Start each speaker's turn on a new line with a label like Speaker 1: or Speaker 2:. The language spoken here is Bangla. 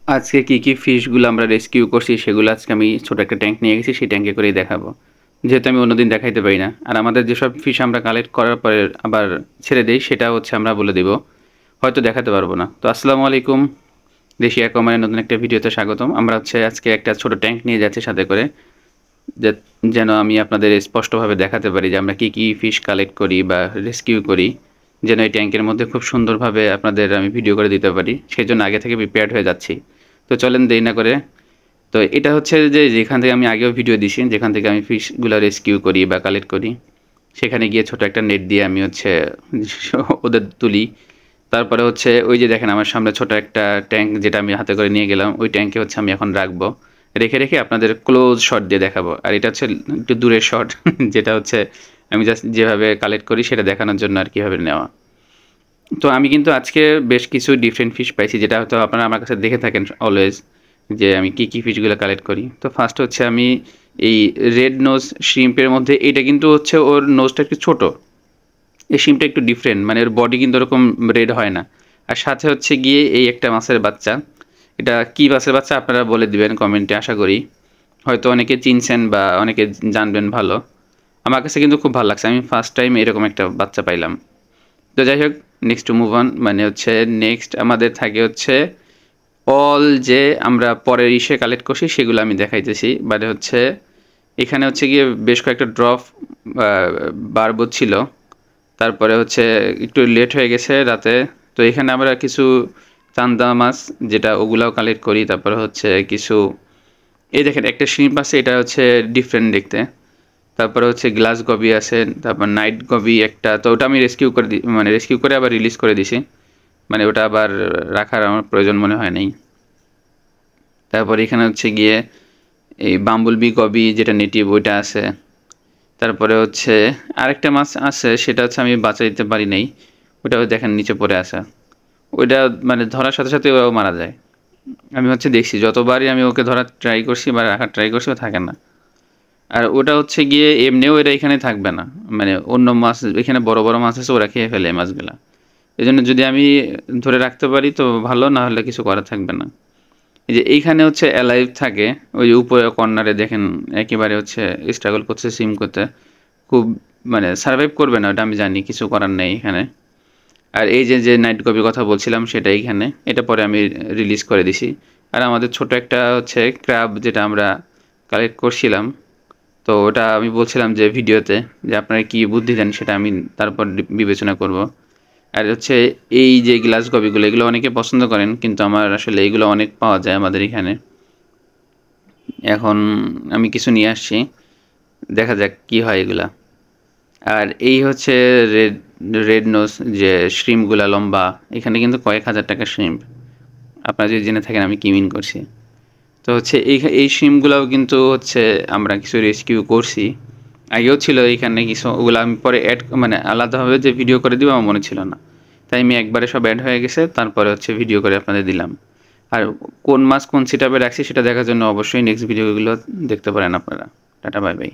Speaker 1: আজকে কি ফিশগুলো আমরা রেস্কিউ করছি সেগুলো আজকে আমি ছোট একটা ট্যাঙ্ক নিয়ে গেছি, সেই ট্যাঙ্কে করেই দেখাবো। যেহেতু আমি অন্যদিন দেখাইতে পারি না। আর আমাদের যেসব ফিশ আমরা কালেক্ট করার পরে আবার ছেড়ে দেই সেটা হচ্ছে আমরা বলে দিব, হয়তো দেখাতে পারবো না। তো আসসালামু আলাইকুম, দেশি অ্যাকোয়ারিয়ামের নতুন একটা ভিডিওতে স্বাগতম। আমরা হচ্ছে আজকে একটা ছোট ট্যাঙ্ক নিয়ে যাচ্ছি সাথে করে, যে- যেন আমি আপনাদের স্পষ্টভাবে দেখাতে পারি যে আমরা কি ফিশ কালেক্ট করি বা রেস্কিউ করি, যেন এই ট্যাঙ্কের মধ্যে খুব সুন্দরভাবে আপনাদের আমি ভিডিও করে দিতে পারি। সেই জন্য আগে থেকে প্রিপেয়ার্ড হয়ে যাচ্ছি। তো চলেন দেরি না করে। তো এটা হচ্ছে যে যেখান থেকে আমি আগেও ভিডিও দিছি, যেখান থেকে আমি ফিশগুলো রেস্কিউ করি বা কালেক্ট করি, সেখানে গিয়ে ছোট একটা নেট দিয়ে আমি হচ্ছে ওদের তুলি। তারপরে হচ্ছে ওই যে দেখেন আমার সামনে ছোট একটা ট্যাঙ্ক, যেটা আমি হাতে করে নিয়ে গেলাম, ওই ট্যাঙ্কে হচ্ছে আমি এখন রাখবো। রেখে রেখে আপনাদের ক্লোজ শট দিয়ে দেখাবো। আর এটা হচ্ছে একটু দূরের শট যেটা হচ্ছে আমি জাস্ট যেভাবে কালেক্ট করি সেটা দেখানোর জন্য আর কীভাবে নেওয়া। তো আমি কিন্তু আজকে বেশ কিছু ডিফারেন্ট ফিশ পাইছি, যেটা হয়তো আপনারা আমার কাছে দেখে থাকেন অলওয়েজ, যে আমি কি ফিশগুলো কালেক্ট করি। তো ফার্স্ট হচ্ছে আমি এই রেড নোজ শ্রিম্পের মধ্যে, এটা কিন্তু হচ্ছে ওর নোজটা একটু ছোট। এই শিমটা একটু ডিফারেন্ট, মানে ওর বডি কিন্তু ওরকম রেড হয় না। আর সাথে হচ্ছে গিয়ে এই একটা মাছের বাচ্চা। এটা কি মাছের বাচ্চা আপনারা বলে দিবেন কমেন্টে, আশা করি হয়তো অনেকে চিনছেন বা অনেকে জানবেন ভালো। আমার কাছে কিন্তু খুব ভালো লাগছে, আমি ফার্স্ট টাইম এরকম একটা বাচ্চা পাইলাম। তো যাই হোক, নেক্সট টু মুভ অন, মানে হচ্ছে নেক্সট আমাদের থাকে হচ্ছে অল যে আমরা পরের ইসে কালেক্ট করছি সেগুলো আমি দেখাইতেছি। মানে হচ্ছে এখানে হচ্ছে গিয়ে বেশ কয়েকটা ড্রপ বারবো ছিল। তারপরে হচ্ছে একটু লেট হয়ে গেছে রাতে। তো এখানে আমরা কিছু চান্দা মাছ, যেটা ওগুলাও কালেক্ট করি। তারপরে হচ্ছে কিছু, এই দেখেন একটা শিম্প আছে, এটা হচ্ছে ডিফারেন্ট দেখতে। তারপরে হচ্ছে গ্লাস গবি আছে, তারপর নাইট গবি একটা, তো ওটা আমি রেস্কিউ করে মানে রেস্কিউ করে আবার রিলিজ করে দিছি। মানে ওটা আবার রাখার আমার প্রয়োজন মনে হয় নাই। তারপর এখানে হচ্ছে গিয়ে এই বাম্বলবি গবি, যেটা নেটিভ, ওইটা আছে। তারপরে হচ্ছে আরেকটা মাছ আছে, সেটা হচ্ছে আমি বাঁচাইতে পারি নাই। ওটাও দেখেন নিচে পড়ে আছে। ওইটা মানে ধরার সাথে সাথে ও মারা যায়। আমি হচ্ছে দেখছি যতবারই আমি ওকে ধরার ট্রাই করছি বা রাখার ট্রাই করছি, ও থাকে না। আর ওটা হচ্ছে গিয়ে এমনিও এরা এখানে থাকবে না। মানে অন্য মাছ, এখানে বড় বড় মাছ আছে, ওরা খেয়ে ফেলে এই মাছগুলা। এই জন্য যদি আমি ধরে রাখতে পারি তো ভালো, না হলে কিছু করা থাকবে না। এই যে এইখানে হচ্ছে অ্যালাইভ থাকে, ওই যে উপরে কর্নারে দেখেন, একেবারে হচ্ছে স্ট্রাগল করছে সিম করতে। খুব মানে সার্ভাইভ করবে না, ওটা আমি জানি, কিছু করার নেই এখানে। আর এই যে নাইট কপির কথা বলছিলাম, সেটা এইখানে, এটা পরে আমি রিলিজ করে দিছি। আর আমাদের ছোট একটা হচ্ছে ক্র্যাব, যেটা আমরা কালেক্ট করছিলাম, তো ওটা আমি বলছিলাম যে ভিডিওতে, যে আপনারা কি বুদ্ধি দেন সেটা আমি তারপর বিবেচনা করব। আর হচ্ছে এই যে গ্লাস কপিগুলো, এগুলো অনেকে পছন্দ করেন, কিন্তু আমার আসলে এগুলো অনেক পাওয়া যায় আমাদের এখানে। এখন আমি কিছু নিয়ে আসছি, দেখা যাক কি হয় এগুলা। আর এই হচ্ছে রেড রেড নোজ যে শ্রিম্পগুলা লম্বা, এখানে কিন্তু কয়েক হাজার টাকা শ্রিম্প। আপনারা যদি জেনে থাকেন আমি কি মিন করছি। তো হচ্ছে এই শ্রিম্পগুলাও কিন্তু হচ্ছে আমরা কিছু রেস্কিউ করছি। আগেও ছিল এখানে কিছু, ওগুলো আমি পরে অ্যাড মানে আলাদাভাবে যে ভিডিও করে দিব আমার মনে ছিল না। তাই আমি একবারে সব অ্যাড হয়ে গেছে, তারপরে হচ্ছে ভিডিও করে আপনাদের দিলাম। আর কোন মাছ কোন সেটআপে রাখছি সেটা দেখার জন্য অবশ্যই নেক্সট ভিডিওগুলো দেখতে পারেন আপনারা। Tata, bye bye.